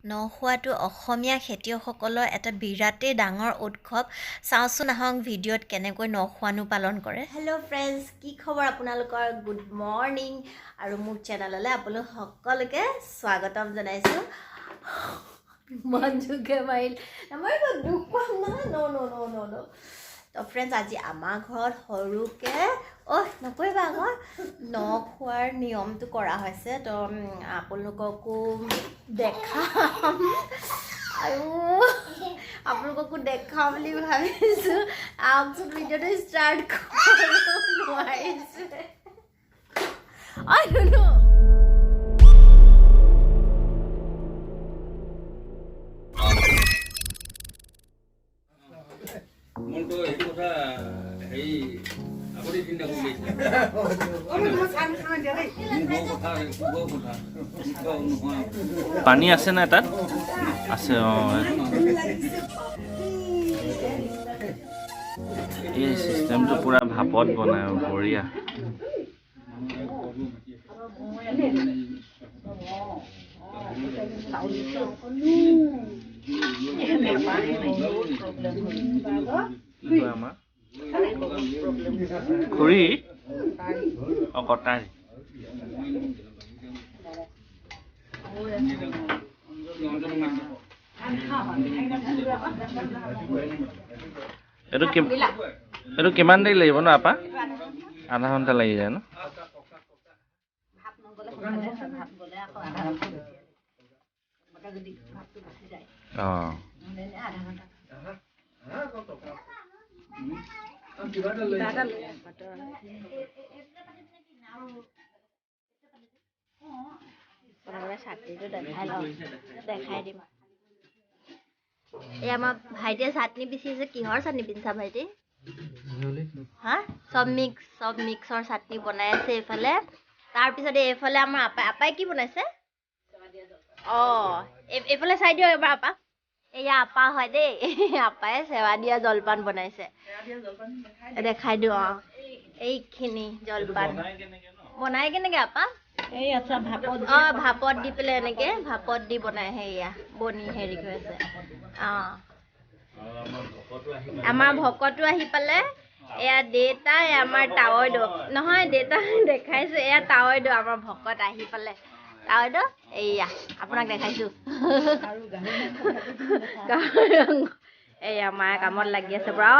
নখোৱাটো অসমীয়া খেতিয়কসকলৰ এটা বিৰাটেই ডাঙৰ উৎসৱ। চাওঁচোন আহক ভিডিঅ'ত কেনেকৈ নখোৱানো পালন কৰে। হেল্ল' ফ্ৰেণ্ডছ, কি খবৰ আপোনালোকৰ? গুড মৰ্ণিং আৰু মোৰ চেনেললৈ আপোনালোক সকলোকে স্বাগতম জনাইছোঁ। মন যোগে মাৰিল আমাৰ দুখ পাম নহয়। ন তো ফ্ৰেণ্ডছ, আজি আমাৰ ঘৰত সৰুকৈ নকৰিবা আকৌ নখোৱাৰ নিয়মটো কৰা হৈছে। তো আপোনালোককো দেখাম আৰু আপোনালোককো দেখাম বুলি ভাবিছোঁ। আহকচোন ভিডিঅ'টো ষ্টাৰ্ট কৰিব নোৱাৰিছোঁ। মোৰতো এইটো কথা হেৰি আপুনি চিন্তা কৰি পানী আছে না তাত? আছে। এই চিষ্টেমটো পুৰা ভাপত বনায়, বঢ়িয়া। খুৰী কটাৰী এইটো কিমান দেৰি লাগিব ন আপা? আধা ঘণ্টা লাগি যায় ন? অঁ, দেখাই দিম। এই আমাৰ ভাইটিয়ে চাটনি পিচিছে। কিহৰ চাটনি পিছা ভাইটি? হা, চব মিক্সৰ চাটনি বনাই আছে এইফালে। তাৰপিছতে এইফালে আমাৰ আপাই কি বনাইছে? এইফালে চাই দিয়ক এবাৰ আপা। এয়া আপা হয় দেই, আপাই চেৱা দিয়া জলপান বনাইছে। দেখাই দিওঁ। এইখিনি জলপান বনাই কেনেকে আপা? ভাপত দি পেলাই এনেকে ভাপত দি বনাই। সেয়া বনি হেৰি হৈ আছে। আমাৰ ভকতো আহি পালে। এয়া দেউতা, আমাৰ তাৱৈদো নহয়, দেউতা দেখাইছো। এয়া তাৱৈদো, আমাৰ ভকত আহি পালে। তাৱৈদো এইয়া আপোনাক দেখাইছো। এয়া মায়ে কামত লাগি আছে পুৰা।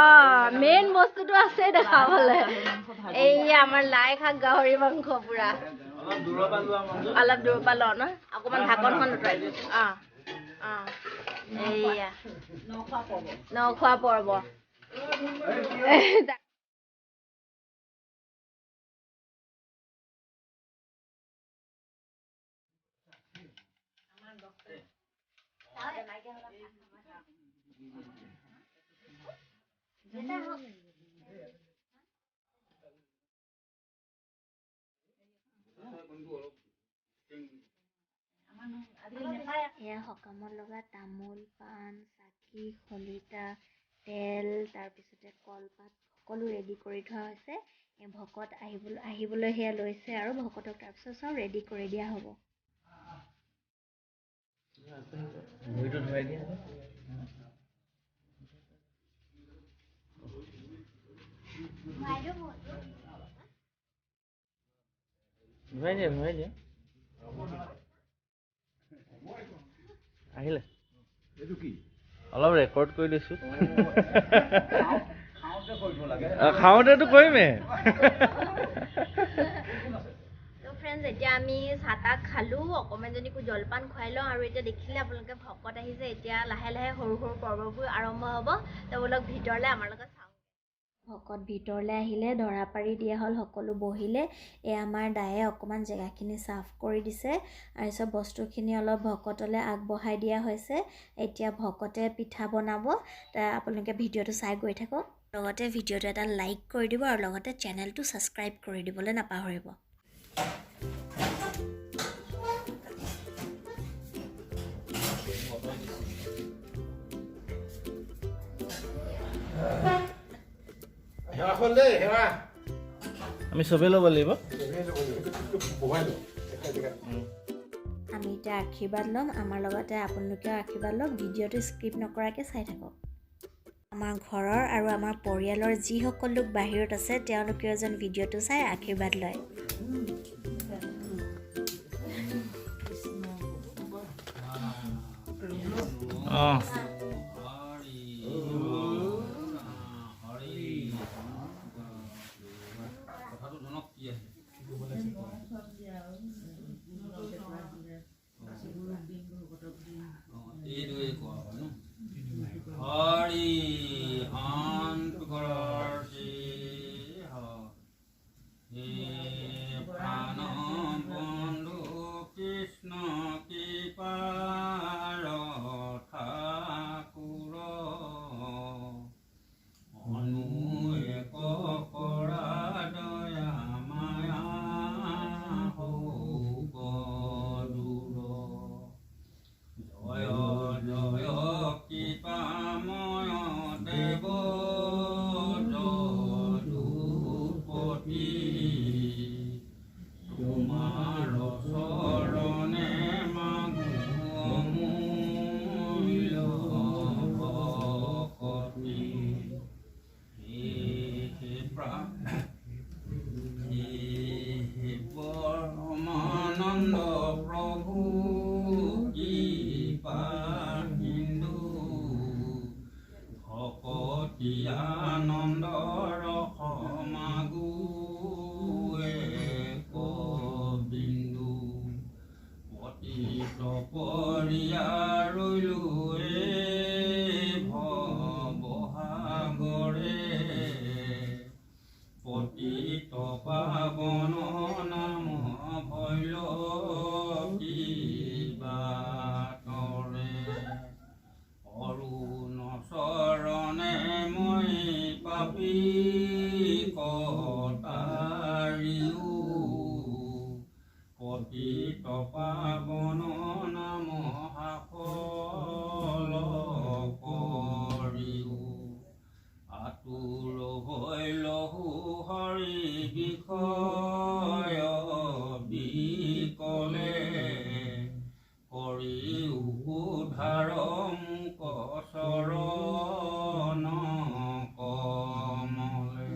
মেইন বস্তুটো আছে দেখাবলে। এইয়া আমাৰ লাই শাক, গাহৰি মাংস পুৰা। অলপ দূৰৰ পৰা লওঁ ন, অকণমান ঢাকনখন উতৰাই দিছোঁ। এইয়া নখোৱা পৰ্ব। এয়া সকামত লগা তামোল, পাণ, চাকি, শলিতা, তেল, তাৰপিছতে কলপাত সকলো ৰেডি কৰি থোৱা হৈছে। এই ভকত আহিবলৈ সেয়া লৈছে আৰু ভকতক তাৰপিছত চব ৰেডি কৰি দিয়া হ'ব। আহিলে অলপ ৰেকৰ্ড কৰি লৈছো। খাওঁতেতো কৰিমেই। ফ্ৰেণ্ডছ, এতিয়া আমি চাহ তাহ খালোঁ, অকণমানজনীকো জলপান খুৱাই লওঁ। আৰু এতিয়া দেখিলে আপোনালোকে ভকত আহিছে। এতিয়া লাহে লাহে সৰু সৰু পৰ্ববোৰ আৰম্ভ হ'ব। তো বোলক ভিতৰলৈ আমাৰ লগত চাওঁ। ভকত ভিতৰলৈ আহিলে, ধৰা পাৰি দিয়া হ'ল, সকলো বহিলে। আমাৰ দায়ে অকণমান জেগাখিনি চাফ কৰি দিছে আৰু চব বস্তুখিনি অলপ ভকতলৈ আগবঢ়াই দিয়া হৈছে। এতিয়া ভকতে পিঠা বনাব। আপোনালোকে ভিডিঅ'টো চাই গৈ থাকক। লগতে ভিডিঅ'টো এটা লাইক কৰি দিব আৰু লগতে চেনেলটো ছাবস্ক্ৰাইব কৰি দিবলৈ নাপাহৰিব। আমি চবেই ল'ব লাগিব। আমি এতিয়া আশীৰ্বাদ ল'ম আমাৰ লগতে আপোনালোকেও আশীৰ্বাদ লওক ভিডিঅ'টো স্কিপ নকৰাকৈ চাই থাকক আমাৰ ঘৰৰ আৰু আমাৰ পৰিয়ালৰ যিসকল লোক বাহিৰত আছে তেওঁলোকেও যেন ভিডিঅ'টো চাই আশীৰ্বাদ লয় কথাটো জনক কি আহে এইটোৱে কোৱা হয় ন হৰি অন্তৰৰ হে প্ৰাণ বন্ধু কৃষ্ণ কৃপাৰ ঠাকুৰ অনুয়েক কৰা দয়া মায়া হৌক দূৰ জয় জয় কৃপাময় দেৱ যদুপতি তোমাৰ চৰণে মাগো অমূল্য ভকতি হে পৰমানন্দ প্ৰভু কৃপাসিন্ধু ভকতি আনন্দ ৰস মাগো এক বিন্দু পতিত পৰিয়া ৰৈলো ভৱসাগৰে পতিত পাৱন নাম ভৈল বাতৰে অৰুণ চৰণে মই পাপী কটাৰিও পতিত পাৱন নাম সাফল কৰিও আতুৰ হৈলহু হৰি বিষয় বিকলে কৰি উদ্ধাৰ মোক চৰণ কমলে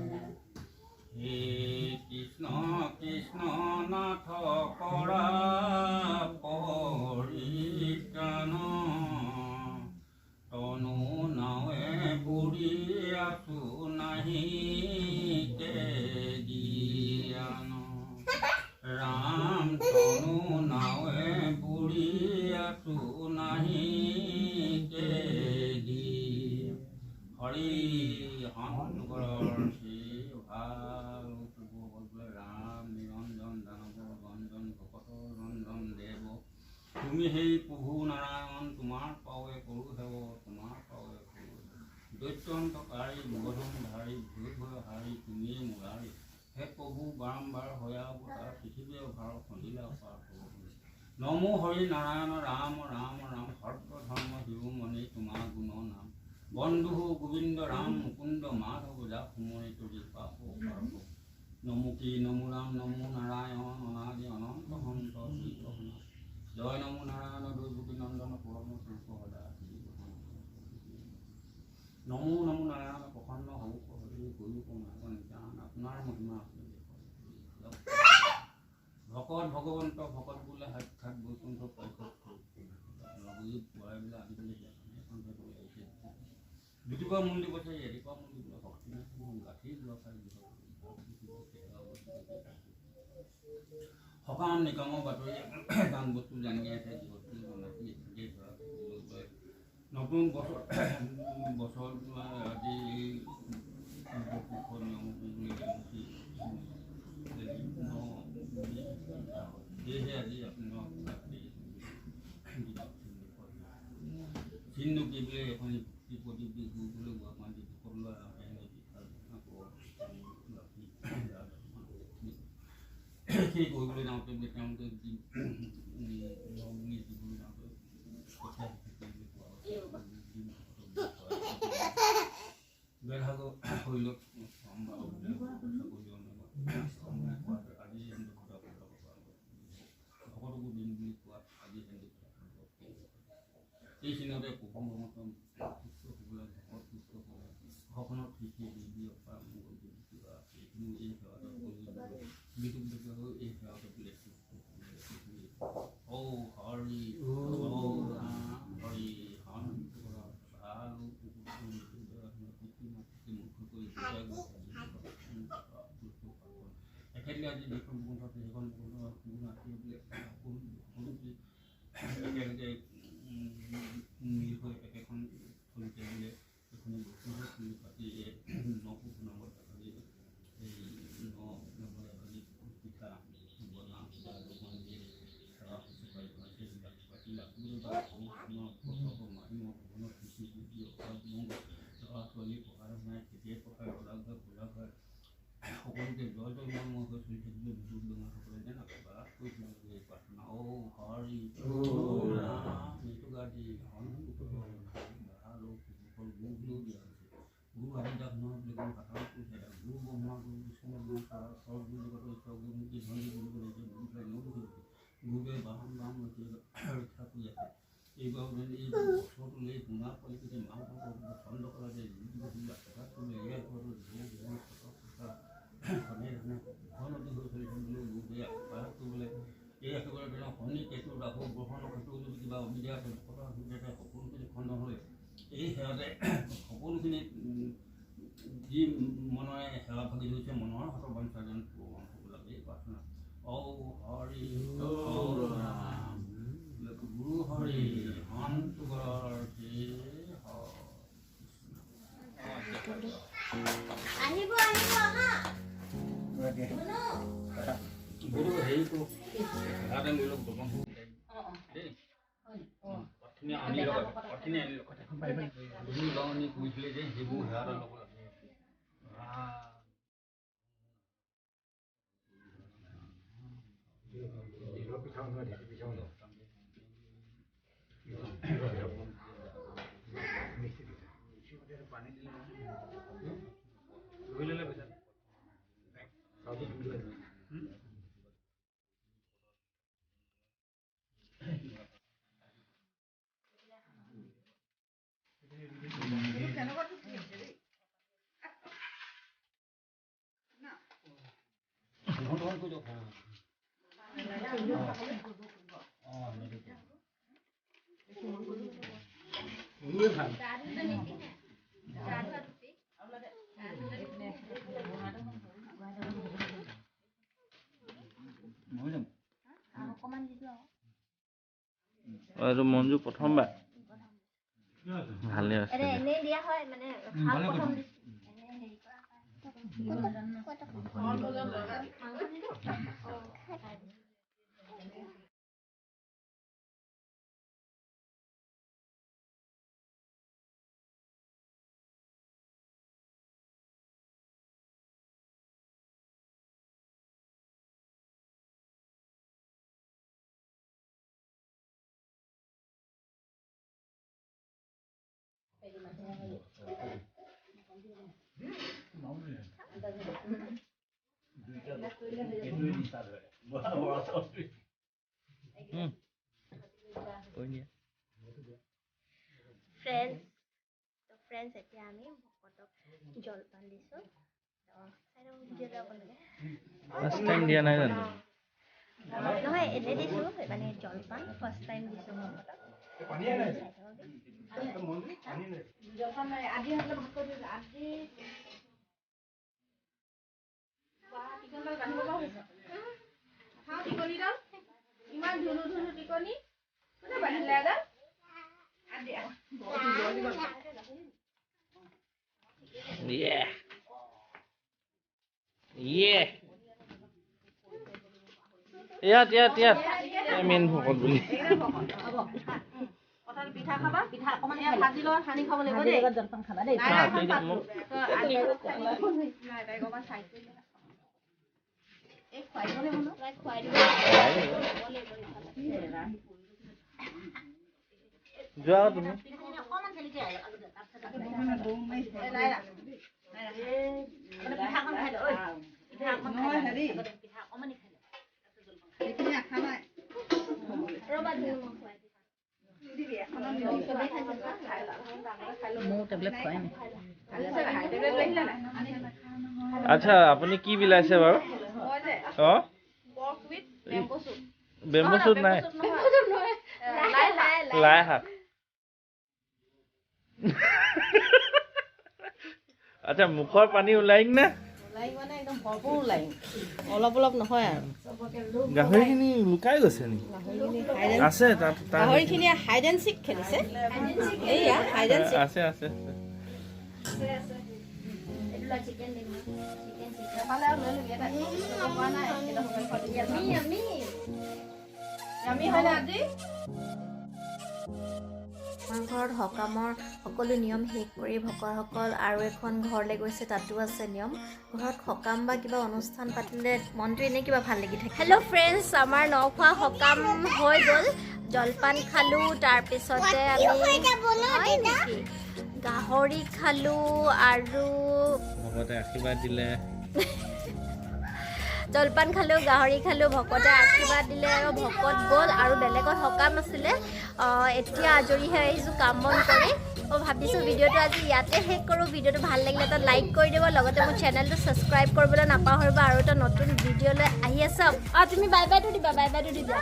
হে কৃষ্ণ কৃষ্ণ নাথ কৰা পৰিত্ৰাণ তনু নাৱে বুঢ়ী আছো নাহি জ্ঞান ৰাম তনু নাৱে বুঢ়ী আছো নাহি হৰি হনুগৰৰ শ্ৰী ভাল ৰাম নিৰঞ্জন দানৱ ৰঞ্জন ভকত ৰঞ্জন দেৱ তুমি সেই প্ৰভু নাৰায়ণ তোমাৰ পাৱে কৰো সেৱ তোমাৰ পাৱে কৰো দৈত্যন্তকাৰী বোধনধাৰী ভয় ভয় হাৰি তুমিয়ে মুৰাৰী হে প্ৰভু বাৰম্বাৰ হয়া অৱতাৰ পৃথিৱীৰ ভাৰ খন্দিলা পাৰ নমো হৰি নাৰায়ণ ৰাম ৰাম ৰাম সৰ্বধৰ্ম শিৰোমণি তোমাৰ গুণ নাম বন্ধু গোবিন্দ ৰাম মুকুন্দ মাধৱ যাক সুমৰি তুলি পাপ নমুকি নমো ৰাম নমো নাৰায়ণ অনাদি অনন্ত সন্ত জয় নমো নাৰায়ণ দৈৱকী নন্দন পৰম স্বৰূপ সদা নমো নমো নাৰায়ণ প্ৰসন্ন হওক হৰি গুৰু জ্ঞান আপোনাৰ মহিমা ভকত ভগৱন্ত ভকত বোলে সাক্ষাৎ বৈকুণ্ঠ দুটিপা মন্দিৰ পথে এটিপা মন্দিৰ ভক্তি গাঁঠি যোৱা সকাম নিকামৰ বাতৰি গান বস্তু জানি আছে নতুন বছৰ আজি সেয়েহে আজি আপোনাক চিহ্ন কি বোলে এখন বিপদী বিহু বোলে গুৱাহাটী সকলোৱে সেই কৰিবলৈ যাওঁতে তেওঁলোকে দিবলৈ যাওঁতে বেৰভাগ শৈল আজি ভকতকো দিন বুলি কোৱাত আজি এই চিনতে কুকুমত সুস্থ হ'বলৈ ভকত সুস্থ হ'ব ঘৰখনত কৃষি বৃদ্ধি অপাৰ মংগল বৃদ্ধি বা এইখিনি এই সেৱাটো কৰিবলৈ বিদ্যুৎ বিভাগেও এই সেৱাটো বোলে ঔ হৰি হৰি শান্ত কৰা ভাল একেলগে আজি যিখন বন্ধ আছে সেইখন বন্ধ একেলগে মিলি হৈ একেখন চলিতে দিলে সেইখনে বস্তু পাতি নপুনৰ এই নভাজি পিঠা বনা দোকান দিয়ে সেৱা শুশ্ৰূষা সেইবিলাক পাতি মানুহৰ কৃষি বৃদ্ধি ল'ৰা ছোৱালী পঢ়াই শুনাই খেতিয়ে পথাৰ ওলাগ হয় সকলোকে জয় জয় মই হৈ চলি থাকিলে বিদ্যুৎ ডঙাসকলে যেন কৈ এই প্ৰাৰ্থনা ঔ হৰি মৃত্যু গাদি ভাল গুৰুকলৈও দিয়া হৈছে গুৰু আদিদাস নহয় বুলি গুৰু হাতত কৈছে গুৰু ব্ৰহ্মা গুৰু বিষ্ণু গুৰু সৰস্বত গুৰু জগতৰ ঈশ্বৰ গুৰু মূৰ্তি ধনী গুৰু কৰিছে গুৰুৱে বাহন ৰক্ষা কৰি আছে এইবাৰ এই বছৰটো এই পুনৰ পালিতে মাহঁতৰ চন্দ্ৰ কৰা যে প্ৰকাশ কৰিলে এয়া ঘৰতো ধনে ধনে ঘনতি হৈ চলি থাকিলেও গুৰুৱে প্ৰকাশ কৰিবলৈ এই একেবাৰে ধৰণৰ শনি কেতু ৰাহু গ্ৰহণৰ ক্ষেত্ৰত যদি কিবা অসুবিধা আছে সকলোখিনি খণ্ডন হৈ এই সেৱাতে সকলোখিনি যি মনৰে সেৱা ভাগি ধৰিছে মনৰ হাতৰ বাঞ্ছাজন পূৰণ হ'ব লাগে এই প্ৰাৰ্থনা ঔ হৰি গুৰু হৰি সন্তগৰ আহিব আহিব আহা গুৰু হেৰিটো সেৱাতে লৈ লওক দোকান দেই আনি লওক গুৰু গাঁৱনি কৈছিলে যে সেইবোৰ সেৱাতে ল'ব লাগে এইটো মঞ্জু প্ৰথমবাৰ ভালে আছে এনেই দিয়া হয় মানে প্ৰথম ফ্ৰেণ্ডছ এতিয়া আমি ভকতক জলপান দিছোঁ ফাৰ্ষ্ট টাইম দিয়া নাই জানো নহয় এনে দিছোঁ মানে জলপান ফাৰ্ষ্ট টাইম দিছোঁ ভকতক ইমান ধুনু ধুনু টিকনি কোনে বান্ধিলে এডাল Yeah. Yeah. ইয়াত মেইন ভকত বুলি পিঠা খাবা পিঠা অকমান ভাজি লগত সানি খাব লাগিব দেই জলপান খাবা দেই এই খুৱাই দিব লাগিব খুৱাই দিব যোৱা তুমি অকমান চেলিকে পিঠা অকণ খাই লওঁ পিঠা অকমান খাই পিঠা অকমানি খাই লওঁ ৰ'বা মই খুৱাই দিম মোৰ টেবলেট খোৱাই নাই আচ্ছা আপুনি কি বিলাইছে বাৰু অঁ বেম্বু চুট নাই লাই শাক আচ্ছা মুখৰ পানী ওলাই নে মানে একদম ভৰপূৰ ওলাই অলপ অলপ নহয় আৰু গাহৰিখিনি লুকাই গৈছে নেকি আছে তাত গাহৰিখিনিয়ে হাইড এণ্ড চিক খেলিছে এইয়া হাইড এণ্ড চিক আছে আছে আমাৰ ঘৰত সকামৰ সকলো নিয়ম শেষ কৰি ভকতসকল আৰু এখন ঘৰলৈ গৈছে তাতো আছে নিয়ম ঘৰত সকাম বা কিবা অনুষ্ঠান পাতিলে মনটো এনেই কিবা ভাল লাগি থাকে হেল্ল' ফ্ৰেণ্ডছ আমাৰ নখোৱা সকাম হৈ গ'ল জলপান খালোঁ তাৰপিছতে আমি গাহৰি খালোঁ আৰু ভকতে আশীৰ্বাদ দিলে জলপান খালোঁ গাহৰি খালোঁ ভকতে আশীৰ্বাদ দিলে আৰু ভকত গ'ল আৰু বেলেগত সকাম আছিলে এতিয়া আজৰিহে আহিছোঁ কাম বন কৰি ভাবিছোঁ ভিডিঅ'টো আজি ইয়াতে শেষ কৰোঁ ভিডিঅ'টো ভাল লাগিলে এটা লাইক কৰি দিব লগতে মোৰ চেনেলটো ছাবস্ক্ৰাইব কৰিবলৈ নাপাহৰিবা আৰু এটা নতুন ভিডিঅ'লৈ আহি আছে তুমি বাই বাইটো দিবা বাই বাইটো দিবা